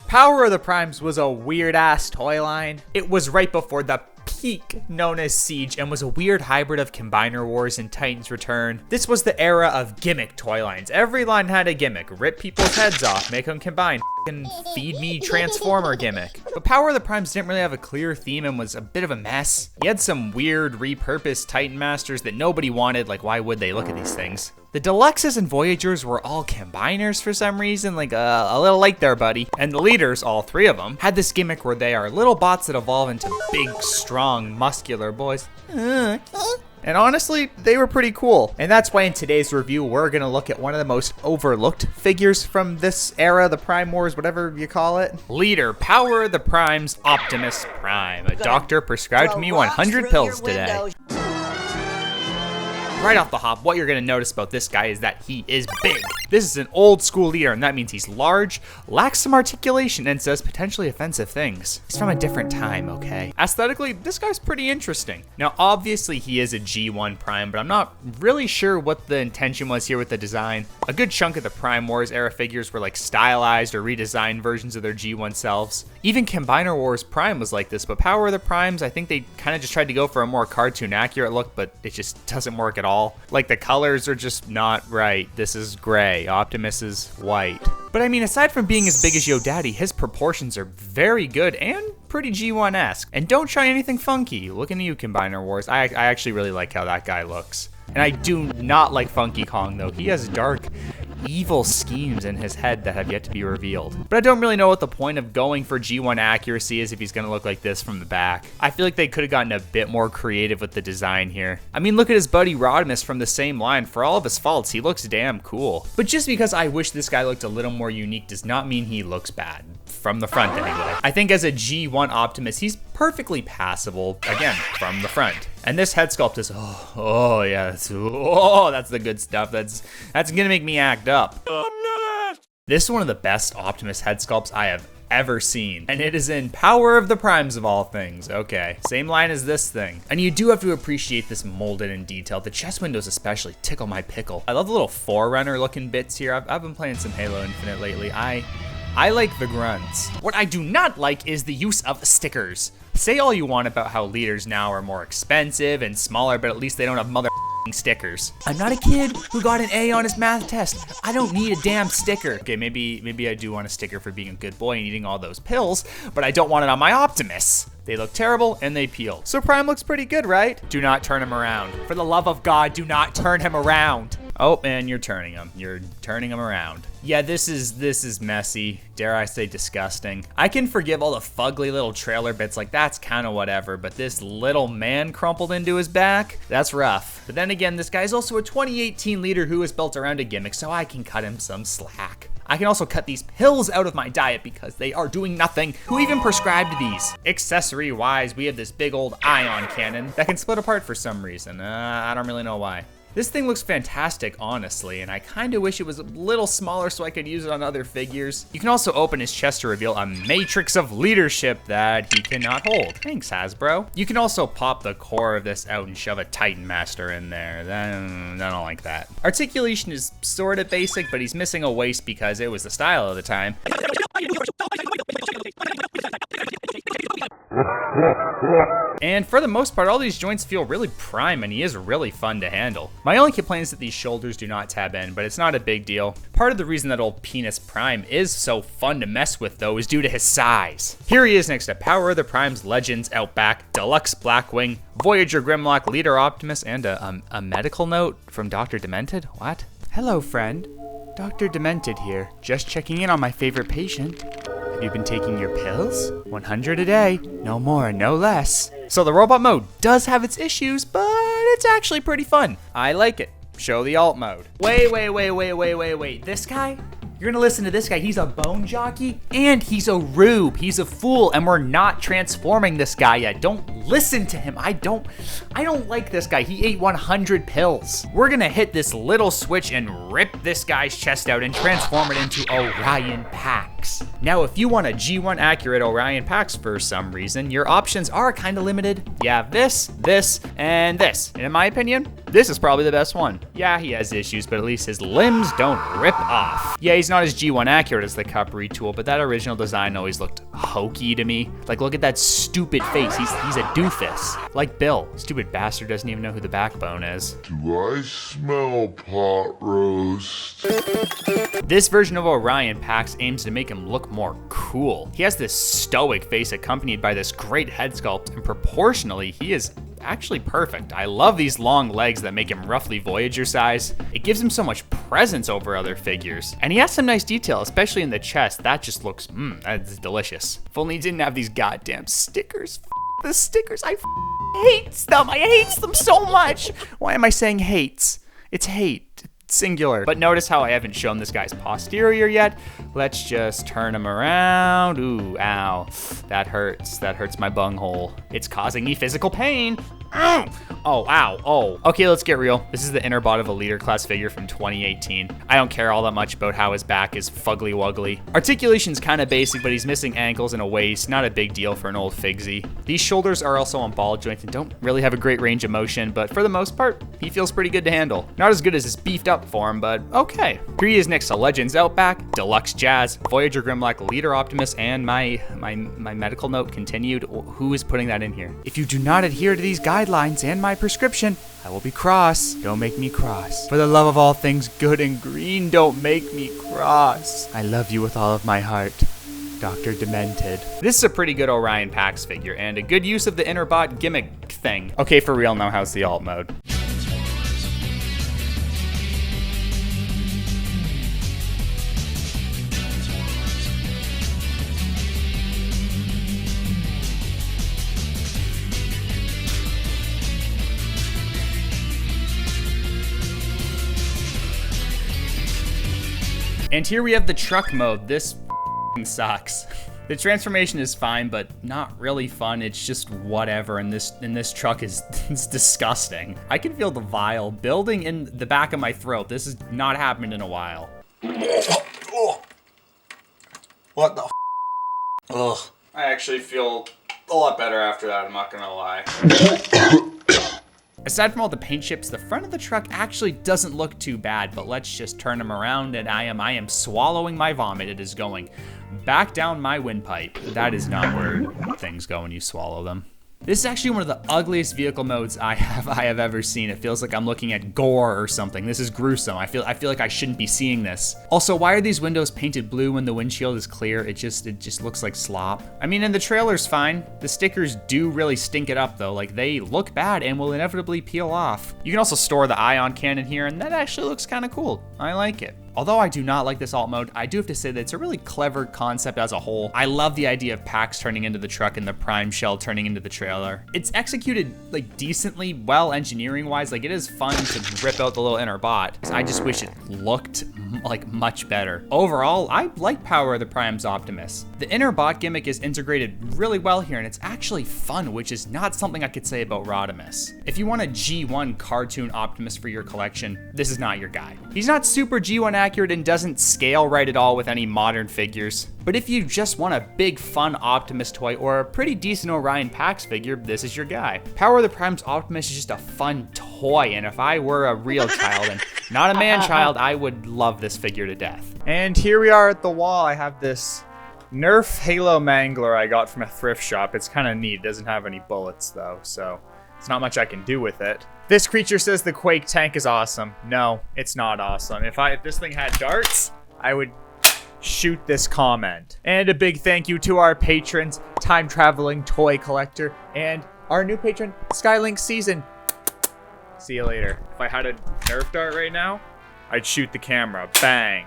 Power of the Primes was a weird-ass toy line. It was right before the peak known as Siege and was a weird hybrid of Combiner Wars and Titans Return. This was the era of gimmick toy lines. Every line had a gimmick. Rip people's heads off, make them combine. Feed me Transformer gimmick. But Power of the Primes didn't really have a clear theme and was a bit of a mess. You had some weird repurposed Titan Masters that nobody wanted, like why would they? Look at these things. The Deluxes and Voyagers were all combiners for some reason, like a little late there, buddy. And the leaders, all three of them, had this gimmick where they are little bots that evolve into big, strong, muscular boys. And honestly, they were pretty cool. And that's why in today's review, we're gonna look at one of the most overlooked figures from this era, the Prime Wars, whatever you call it. Leader, Power of the Primes, Optimus Prime. A doctor prescribed me 100 pills today. Right off the hop, what you're gonna notice about this guy is that he is big. This is an old school leader, and that means he's large, lacks some articulation, and says potentially offensive things. He's from a different time, okay? Aesthetically, this guy's pretty interesting. Now, obviously he is a G1 Prime, but I'm not really sure what the intention was here with the design. A good chunk of the Prime Wars era figures were like stylized or redesigned versions of their G1 selves. Even Combiner Wars Prime was like this, but Power of the Primes, I think they kind of just tried to go for a more cartoon accurate look, but it just doesn't work at all. Like the colors are just not right. This is gray, Optimus is white. But I mean, aside from being as big as Yo Daddy, his proportions are very good and pretty G1-esque. And don't try anything funky. Looking at you, Combiner Wars. I actually really like how that guy looks. And I do not like Funky Kong though. He has dark, evil schemes in his head that have yet to be revealed. But I don't really know what the point of going for G1 accuracy is if he's gonna look like this from the back. I feel like they could have gotten a bit more creative with the design here. I mean, look at his buddy Rodimus from the same line. For all of his faults, he looks damn cool. But just because I wish this guy looked a little more unique does not mean he looks bad. From the front anyway. I think as a G1 Optimus, he's perfectly passable, again, from the front. And this head sculpt is, oh yeah, that's the good stuff. That's gonna make me act up. This is one of the best Optimus head sculpts I have ever seen, and it is in Power of the Primes of all things. Okay, same line as this thing. And you do have to appreciate this molded in detail. The chest windows especially tickle my pickle. I love the little Forerunner looking bits here. I've been playing some Halo Infinite lately. I like the grunts. What I do not like is the use of stickers. Say all you want about how leaders now are more expensive and smaller, but at least they don't have mother stickers. I'm not a kid who got an A on his math test. I don't need a damn sticker. Okay, maybe I do want a sticker for being a good boy and eating all those pills, but I don't want it on my Optimus. They look terrible and they peel. So Prime looks pretty good, right? Do not turn him around. For the love of God, do not turn him around. Oh, and you're turning him. You're turning him around. Yeah, this is messy. Dare I say disgusting. I can forgive all the fugly little trailer bits, like that's kind of whatever, but this little man crumpled into his back, that's rough. But then again, this guy's also a 2018 leader who is built around a gimmick, so I can cut him some slack. I can also cut these pills out of my diet because they are doing nothing. Who even prescribed these? Accessory-wise, we have this big old ion cannon that can split apart for some reason. I don't really know why. This thing looks fantastic, honestly, and I kind of wish it was a little smaller so I could use it on other figures. You can also open his chest to reveal a matrix of leadership that he cannot hold. Thanks, Hasbro. You can also pop the core of this out and shove a Titan Master in there. I don't like that. Articulation is sort of basic, but he's missing a waist because it was the style of the time. And for the most part, all these joints feel really prime, and he is really fun to handle. My only complaint is that these shoulders do not tab in, but it's not a big deal. Part of the reason that old Penis Prime is so fun to mess with, though, is due to his size. Here he is next to Power of the Primes, Legends, Outback, Deluxe Blackwing, Voyager Grimlock, Leader Optimus, and a medical note from Dr. Demented? What? Hello, friend. Dr. Demented here, just checking in on my favorite patient. Have you been taking your pills? 100 a day, no more, no less. So the robot mode does have its issues, but it's actually pretty fun. I like it. Show the alt mode. Wait. This guy? You're gonna listen to this guy. He's a bone jockey and he's a rube. He's a fool, and we're not transforming this guy yet. Don't listen to him. I don't like this guy. He ate 100 pills. We're gonna hit this little switch and rip this guy's chest out and transform it into Orion Pax. Now, if you want a G1 accurate Orion Pax for some reason, your options are kind of limited. You have this, and this. And in my opinion, this is probably the best one. Yeah, he has issues, but at least his limbs don't rip off. Yeah, he's not as G1 accurate as the cup retool, but that original design always looked hokey to me. Like, look at that stupid face. He's a doofus. Like Bill. Stupid bastard doesn't even know who the backbone is. Do I smell pot roast? This version of Orion Pax aims to make him look more cool. He has this stoic face accompanied by this great head sculpt, and proportionally, he is actually perfect. I love these long legs that make him roughly Voyager size. It gives him so much presence over other figures. And he has some nice detail, especially in the chest. That just looks, that's delicious. If only he didn't have these goddamn stickers. The stickers, I hates them. I hates them so much. Why am I saying hates? It's hate. Singular. But notice how I haven't shown this guy's posterior yet. Let's just turn him around. Ooh, ow. That hurts. That hurts my bunghole. It's causing me physical pain. Oh, ow, oh. Okay, let's get real. This is the inner bot of a leader class figure from 2018. I don't care all that much about how his back is fugly wuggly. Articulation's kind of basic, but he's missing ankles and a waist. Not a big deal for an old figsy. These shoulders are also on ball joints and don't really have a great range of motion, but for the most part, he feels pretty good to handle. Not as good as his beefed up form, but okay. Here he is next to Legends Outback, Deluxe Jazz, Voyager Grimlock, Leader Optimus, and my medical note continued. Who is putting that in here? If you do not adhere to these guidelines and my prescription, I will be cross. Don't make me cross. For the love of all things good and green, don't make me cross. I love you with all of my heart, Dr. Demented. This is a pretty good Orion Pax figure and a good use of the inner bot gimmick thing. Okay, for real now, how's the alt mode? And here we have the truck mode. This sucks. The transformation is fine, but not really fun. It's just whatever, and this truck is it's disgusting. I can feel the vial building in the back of my throat. This has not happened in a while. What the Ugh. I actually feel a lot better after that, I'm not gonna lie. Aside from all the paint chips, the front of the truck actually doesn't look too bad, but let's just turn him around and I am swallowing my vomit. It is going back down my windpipe. That is not where things go when you swallow them. This is actually one of the ugliest vehicle modes I have ever seen. It feels like I'm looking at gore or something. This is gruesome. I feel like I shouldn't be seeing this. Also, why are these windows painted blue when the windshield is clear? It just looks like slop. I mean, and the trailer's fine. The stickers do really stink it up though. Like, they look bad and will inevitably peel off. You can also store the ion cannon here, and that actually looks kind of cool. I like it. Although I do not like this alt mode, I do have to say that it's a really clever concept as a whole. I love the idea of Pax turning into the truck and the Prime shell turning into the trailer. It's executed like decently well engineering wise. Like, it is fun to rip out the little inner bot. I just wish it looked like much better. Overall, I like Power of the Prime's Optimus. The inner bot gimmick is integrated really well here, and it's actually fun, which is not something I could say about Rodimus. If you want a G1 cartoon Optimus for your collection, this is not your guy. He's not super G1 accurate and doesn't scale right at all with any modern figures. But if you just want a big fun Optimus toy or a pretty decent Orion Pax figure, this is your guy. Power of the Prime's Optimus is just a fun toy, and if I were a real child and not a man-child, I would love this figure to death. And here we are at the wall. I have this Nerf Halo Mangler I got from a thrift shop. It's kind of neat. It doesn't have any bullets though, so there's not much I can do with it. This creature says the Quake tank is awesome. No, it's not awesome. If this thing had darts, I would shoot this comment. And a big thank you to our patrons, Time Traveling Toy Collector, and our new patron, Skylink Season. See you later. If I had a Nerf dart right now, I'd shoot the camera. Bang.